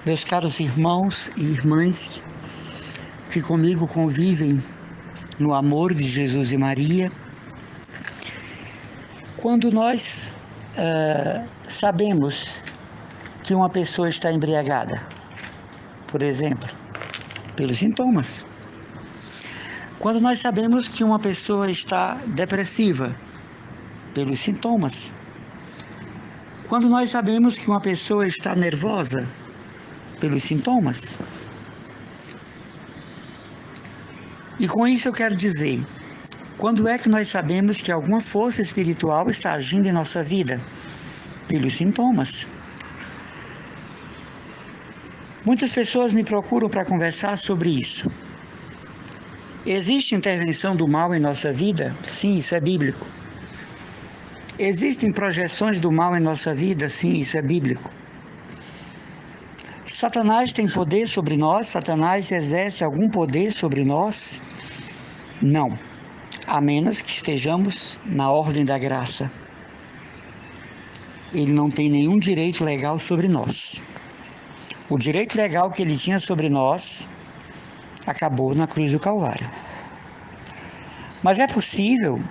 Meus caros irmãos e irmãs que comigo convivem no amor de Jesus e Maria, quando nós sabemos que uma pessoa está embriagada, por exemplo, pelos sintomas. Quando nós sabemos que uma pessoa está depressiva, pelos sintomas. Quando nós sabemos que uma pessoa está nervosa, pelos sintomas. E com isso eu quero dizer, quando é que nós sabemos que alguma força espiritual está agindo em nossa vida? Pelos sintomas. Muitas pessoas me procuram para conversar sobre isso. Existe intervenção do mal em nossa vida? Sim, isso é bíblico. Existem projeções do mal em nossa vida? Sim, isso é bíblico. Satanás tem poder sobre nós? Satanás exerce algum poder sobre nós? Não, a menos que estejamos na ordem da graça. Ele não tem nenhum direito legal sobre nós. O direito legal que ele tinha sobre nós acabou na cruz do Calvário. Mas é possível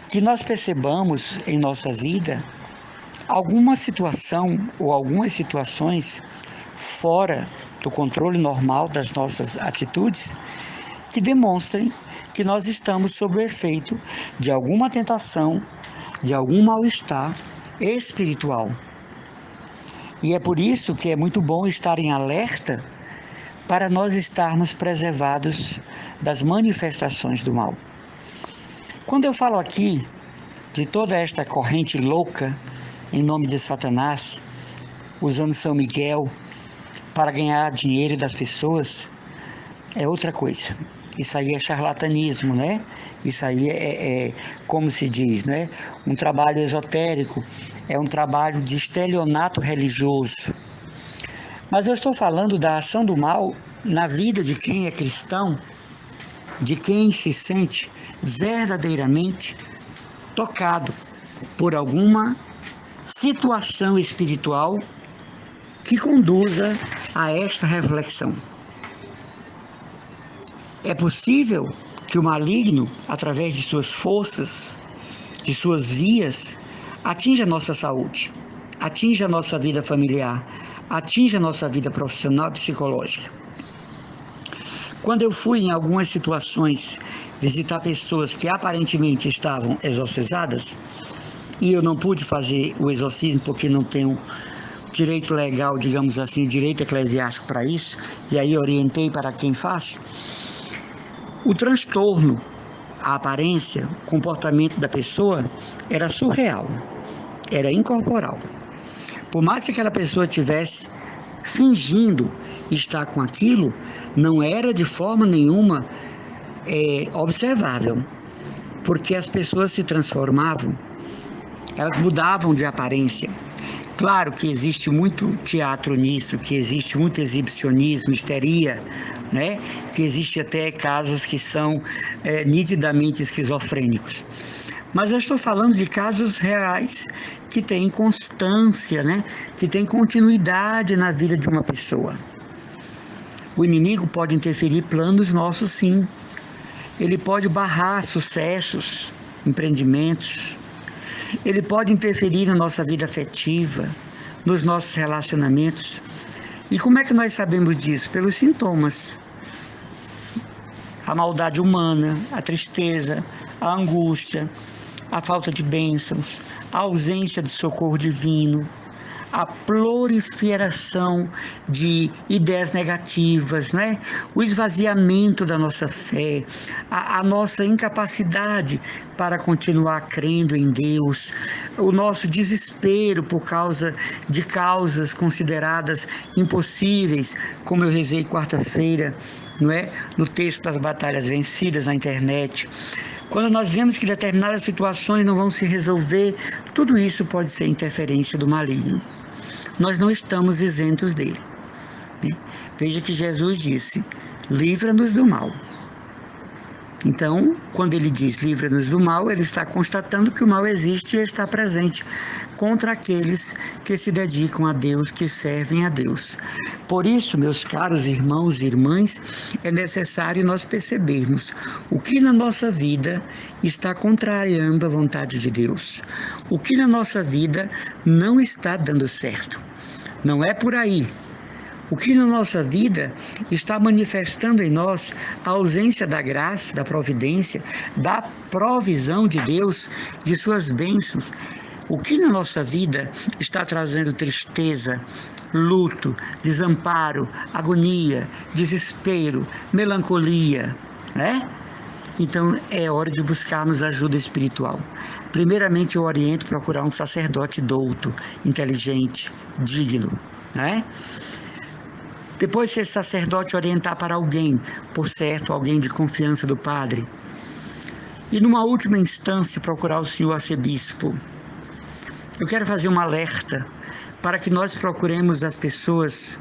que nós percebamos em nossa vida alguma situação ou algumas situações fora do controle normal das nossas atitudes que demonstrem que nós estamos sob o efeito de alguma tentação, de algum mal-estar espiritual. E é por isso que é muito bom estar em alerta para nós estarmos preservados das manifestações do mal. Quando eu falo aqui de toda esta corrente louca em nome de Satanás, usando São Miguel para ganhar dinheiro das pessoas, é outra coisa. Isso aí é charlatanismo, né? Isso aí é como se diz, né? Um trabalho esotérico, é um trabalho de estelionato religioso. Mas eu estou falando da ação do mal na vida de quem é cristão, de quem se sente verdadeiramente tocado por alguma situação espiritual que conduza a esta reflexão. É possível que o maligno, através de suas forças, de suas vias, atinja a nossa saúde, atinja a nossa vida familiar, atinja a nossa vida profissional e psicológica. Quando eu fui em algumas situações visitar pessoas que aparentemente estavam exorcizadas, e eu não pude fazer o exorcismo porque não tenho direito legal, digamos assim, direito eclesiástico para isso, e aí orientei para quem faz, o transtorno, a aparência, o comportamento da pessoa era surreal, era incorporal. Por mais que aquela pessoa tivesse fingindo estar com aquilo, não era de forma nenhuma observável, porque as pessoas se transformavam, elas mudavam de aparência. Claro que existe muito teatro nisso, que existe muito exibicionismo, histeria, né? Que existe até casos que são nitidamente esquizofrênicos. Mas eu estou falando de casos reais que têm constância, né? Que têm continuidade na vida de uma pessoa. O inimigo pode interferir planos nossos, sim. Ele pode barrar sucessos, empreendimentos. Ele pode interferir na nossa vida afetiva, nos nossos relacionamentos. E como é que nós sabemos disso? Pelos sintomas. A maldade humana, a tristeza, a angústia, a falta de bênçãos, a ausência de socorro divino, a proliferação de ideias negativas, né? O esvaziamento da nossa fé, a nossa incapacidade para continuar crendo em Deus, o nosso desespero por causa de causas consideradas impossíveis, como eu rezei quarta-feira, não é? No texto das batalhas vencidas na internet. Quando nós vemos que determinadas situações não vão se resolver, tudo isso pode ser interferência do maligno. Nós não estamos isentos dele. Veja que Jesus disse, livra-nos do mal. Então, quando ele diz livra-nos do mal, ele está constatando que o mal existe e está presente contra aqueles que se dedicam a Deus, que servem a Deus. Por isso, meus caros irmãos e irmãs, é necessário nós percebermos o que na nossa vida está contrariando a vontade de Deus, o que na nossa vida não está dando certo. Não é por aí. O que na nossa vida está manifestando em nós a ausência da graça, da providência, da provisão de Deus, de suas bênçãos. O que na nossa vida está trazendo tristeza, luto, desamparo, agonia, desespero, melancolia, né? Então é hora de buscarmos ajuda espiritual. Primeiramente eu oriento procurar um sacerdote douto, inteligente, digno, né? Depois, se esse sacerdote orientar para alguém, por certo, alguém de confiança do padre. E numa última instância, procurar o senhor arcebispo. Eu quero fazer um alerta para que nós procuremos as pessoas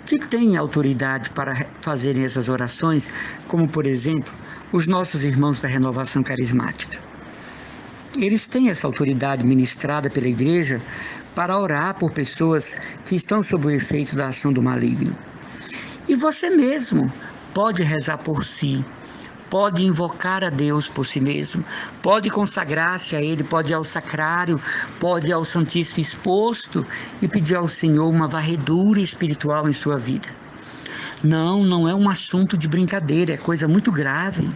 que têm autoridade para fazerem essas orações, como, por exemplo, os nossos irmãos da Renovação Carismática. Eles têm essa autoridade ministrada pela igreja para orar por pessoas que estão sob o efeito da ação do maligno. E você mesmo pode rezar por si, pode invocar a Deus por si mesmo, pode consagrar-se a Ele, pode ir ao sacrário, pode ir ao Santíssimo Exposto e pedir ao Senhor uma varredura espiritual em sua vida. Não é um assunto de brincadeira, é coisa muito grave.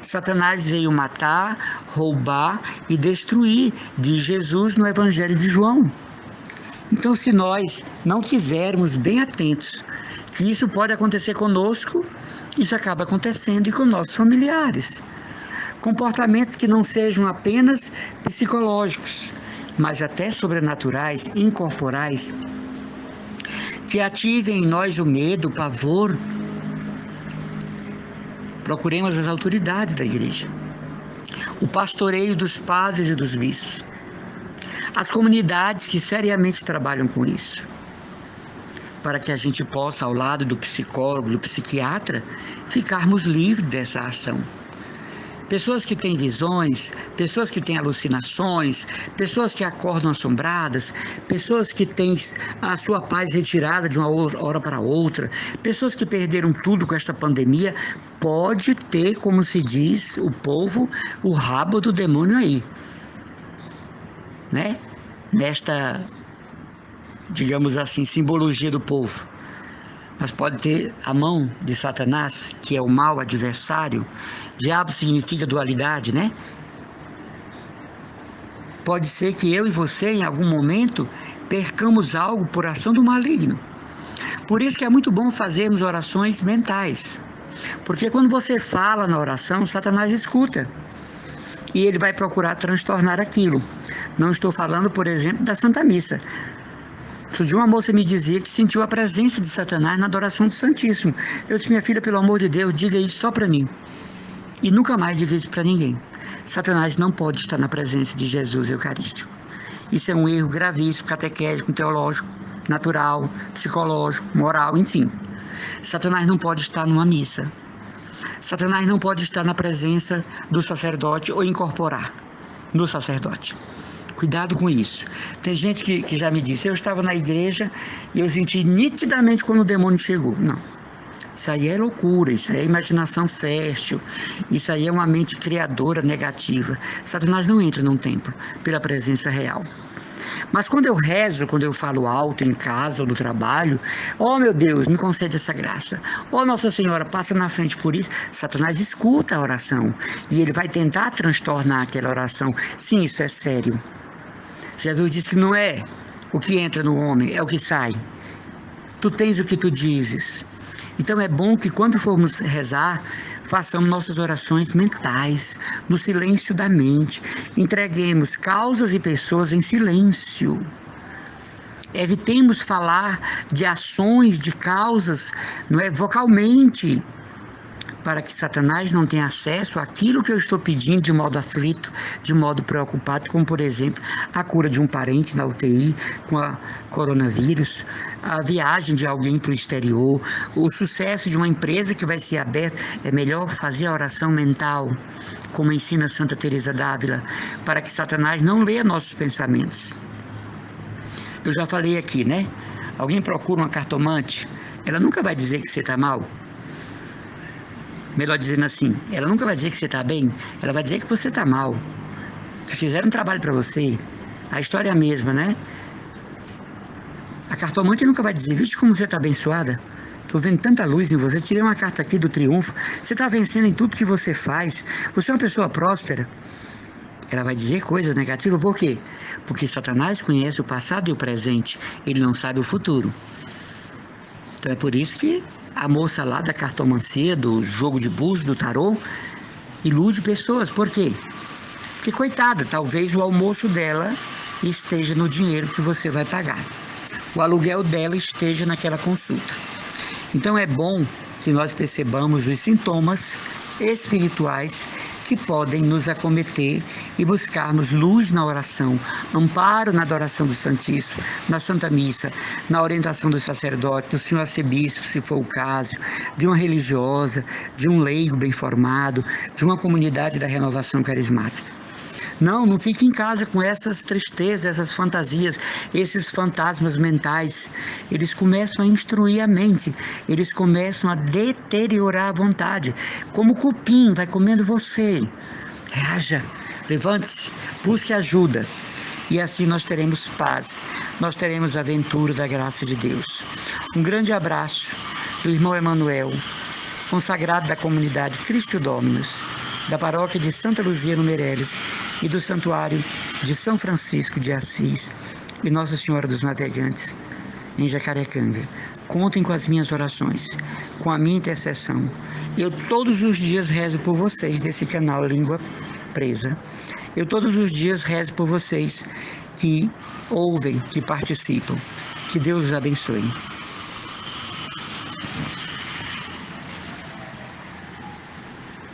Satanás veio matar, roubar e destruir, diz Jesus no Evangelho de João. Então, se nós não tivermos bem atentos que isso pode acontecer conosco, isso acaba acontecendo e com nossos familiares. Comportamentos que não sejam apenas psicológicos, mas até sobrenaturais, incorporais, que ativem em nós o medo, o pavor. Procuremos as autoridades da igreja, o pastoreio dos padres e dos bispos, as comunidades que seriamente trabalham com isso, para que a gente possa, ao lado do psicólogo, do psiquiatra, ficarmos livres dessa ação. Pessoas que têm visões, pessoas que têm alucinações, pessoas que acordam assombradas, pessoas que têm a sua paz retirada de uma hora para outra, pessoas que perderam tudo com esta pandemia, pode ter, como se diz o povo, o rabo do demônio aí, né? Nesta, digamos assim, simbologia do povo. Mas pode ter a mão de Satanás, que é o mau adversário. Diabo significa dualidade, né? Pode ser que eu e você, em algum momento, percamos algo por ação do maligno. Por isso que é muito bom fazermos orações mentais. Porque quando você fala na oração, Satanás escuta. E ele vai procurar transtornar aquilo. Não estou falando, por exemplo, da Santa Missa. Outro dia uma moça me dizia que sentiu a presença de Satanás na adoração do Santíssimo. Eu disse, minha filha, pelo amor de Deus, diga isso só para mim. E nunca mais diga isso para ninguém. Satanás não pode estar na presença de Jesus Eucarístico. Isso é um erro gravíssimo, catequético, teológico, natural, psicológico, moral, enfim. Satanás não pode estar numa missa. Satanás não pode estar na presença do sacerdote ou incorporar no sacerdote. Cuidado com isso. Tem gente que já me disse, eu estava na igreja e eu senti nitidamente quando o demônio chegou. Não. Isso aí é loucura, isso aí é imaginação fértil, isso aí é uma mente criadora negativa. Satanás não entra num templo pela presença real. Mas quando eu rezo, quando eu falo alto em casa ou no trabalho, oh meu Deus, me concede essa graça. Oh Nossa Senhora, passa na frente por isso. Satanás escuta a oração e ele vai tentar transtornar aquela oração. Sim, isso é sério. Jesus disse que não é o que entra no homem, é o que sai. Tu tens o que tu dizes. Então é bom que quando formos rezar, façamos nossas orações mentais, no silêncio da mente. Entreguemos causas e pessoas em silêncio. Evitemos falar de ações, de causas, não é, vocalmente, para que Satanás não tenha acesso àquilo que eu estou pedindo de modo aflito, de modo preocupado, como, por exemplo, a cura de um parente na UTI com a coronavírus, a viagem de alguém para o exterior, o sucesso de uma empresa que vai ser aberta. É melhor fazer a oração mental, como ensina Santa Teresa d'Ávila, para que Satanás não leia nossos pensamentos. Eu já falei aqui, né? Alguém procura uma cartomante, ela nunca vai dizer que você está mal. Melhor dizendo assim, ela nunca vai dizer que você está bem, ela vai dizer que você está mal. Que fizeram um trabalho para você. A história é a mesma, né? A cartomante nunca vai dizer, vixe como você está abençoada. Estou vendo tanta luz em você, tirei uma carta aqui do triunfo. Você está vencendo em tudo que você faz. Você é uma pessoa próspera. Ela vai dizer coisas negativas, por quê? Porque Satanás conhece o passado e o presente. Ele não sabe o futuro. Então é por isso que a moça lá da cartomancia, do jogo de búzios, do tarô, ilude pessoas. Por quê? Porque, coitada, talvez o almoço dela esteja no dinheiro que você vai pagar. O aluguel dela esteja naquela consulta. Então é bom que nós percebamos os sintomas espirituais que podem nos acometer e buscarmos luz na oração, amparo na adoração do Santíssimo, na Santa Missa, na orientação do sacerdote, do senhor arcebispo, se for o caso, de uma religiosa, de um leigo bem formado, de uma comunidade da renovação carismática. Não fique em casa com essas tristezas, essas fantasias, esses fantasmas mentais. Eles começam a instruir a mente, eles começam a deteriorar a vontade. Como o cupim vai comendo você. Reaja, levante-se, busque ajuda. E assim nós teremos paz, nós teremos a aventura da graça de Deus. Um grande abraço do irmão Emanuel, consagrado da comunidade Cristo Dominus, da paróquia de Santa Luzia no Meireles e do Santuário de São Francisco de Assis e Nossa Senhora dos Navegantes, em Jacarecanga. Contem com as minhas orações, com a minha intercessão. Eu todos os dias rezo por vocês desse canal Língua Presa. Eu todos os dias rezo por vocês que ouvem, que participam. Que Deus os abençoe.